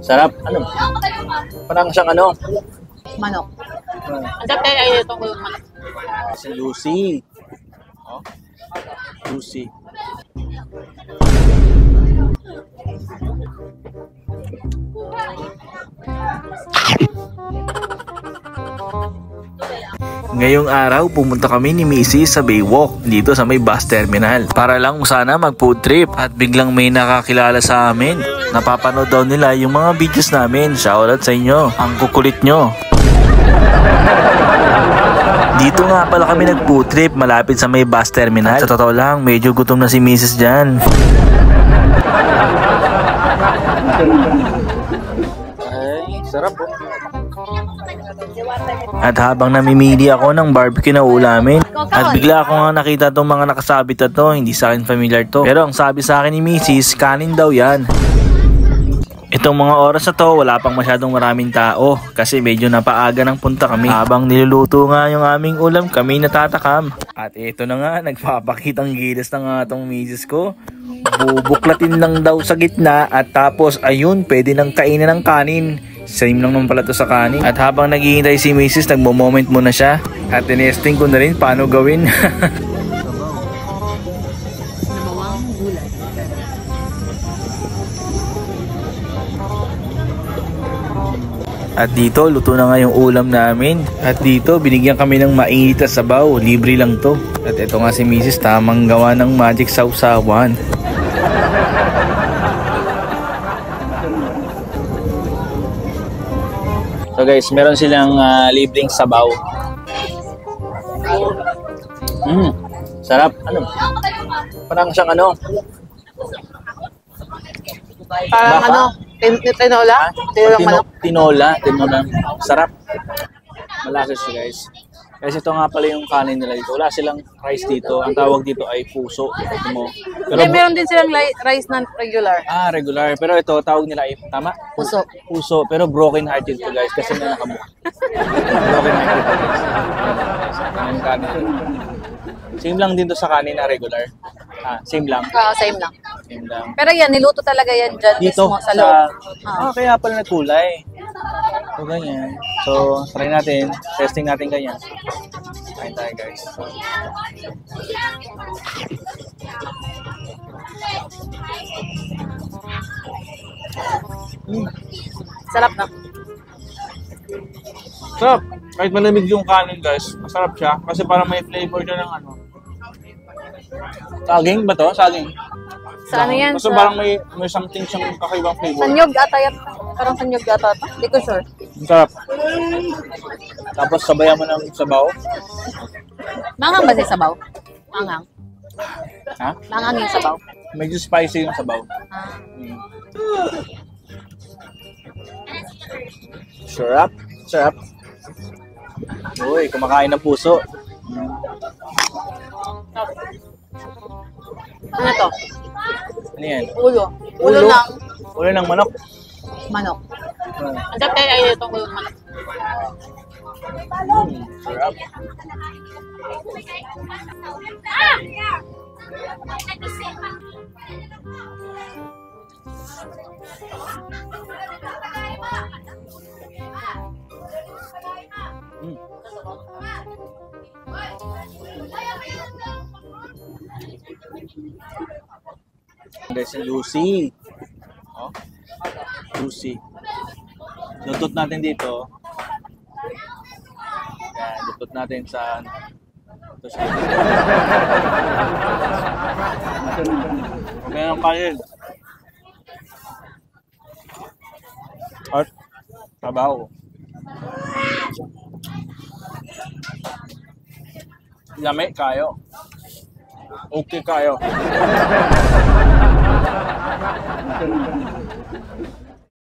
Sarap. Ano? Parang siyang ano? Manok. Ang sarap tayo ay itong manok. Si Lucy. Oh. Lucy. Ngayong araw, pumunta kami ni Mrs. sa Baywalk dito sa may bus terminal para lang sana mag food trip at biglang may nakakilala sa amin. Napapanood daw nila yung mga videos namin. Shoutout sa inyo. Ang kukulit nyo. Dito nga pala kami nag food trip malapit sa may bus terminal. Sa totoo lang, medyo gutom na si Mrs. dyan. Ay, sarap po. At habang namimili ako ng barbecue na ulamin, at bigla ako nga nakita tong mga nakasabit na to, hindi sa akin familiar to. Pero ang sabi sa akin ni Mrs., kanin daw yan. Itong mga oras na to, wala pang masyadong maraming tao kasi medyo napaaga ng punta kami. Habang niluluto nga yung aming ulam, kami natatakam. At ito na nga, nagpapakitang gilas na nga itong Mrs. ko. Bubuklatin lang daw sa gitna at tapos ayun, pwede nang kainin ng kanin. Same lang naman pala to sa kanin. At habang naghihintay si Mrs., nagmo-moment muna siya. At tinesting ko na rin paano gawin. At dito, luto na nga yung ulam namin. At dito, binigyan kami ng mainit na sabaw. Libre lang to. At ito nga si Mrs., tamang gawa ng magic sausawan. So guys, meron silang libreng sabaw. Sarap. Ano? Parang siyang ano? Parang Baka? ano? Tinola? Tinola. Sarap. Malasa siya guys. Kasi ito nga pala yung kanin nila dito. Wala silang rice dito. Ang tawag dito ay puso. Pero meron din silang rice na regular. Regular. Pero ito, tawag nila ay, tama? Puso. Puso. Pero broken hearted to guys. Kasi may nakabuka. Broken hearted to guys. Ang kanin. Same lang din to sa kanin na regular. Same lang. Same lang. Same lang. Pero yan, niluto talaga yan dyan Dito, mismo sa loob. kaya pala nagkulay. So, ganyan. So, try natin. Testing natin ganyan. Kain tayo, guys. Sarap na. Sarap. Kahit malamig yung kanin, guys. Masarap siya. Kasi parang may flavor siya ng ano. Saging ba to? Saging. Sa ano yan? Kasi parang may something siyang kakaibang flavor. Sanyog ata yan. Parang sanyog ata ito. Hindi ko sure. Ang sarap. Tapos sabayan mo ng sabaw. Mangang ba si sabaw? Mangang. Ha? Mangang yung sabaw. Medyo spicy yung sabaw. Sarap. Sarap. Uy, kumakain ng puso. Ano to? Ano yan? Ulo. Ulo ng Ulo ng manok. manok. Ang sarap tayo ay itong ulo ng manok. Sarap. Guys, si Lucy. Oh. Lucy. Lutot natin dito. Yan, lutot natin sa ito siya. Okay ang kanin. At trabaho. Lami kayo. Okay kayo.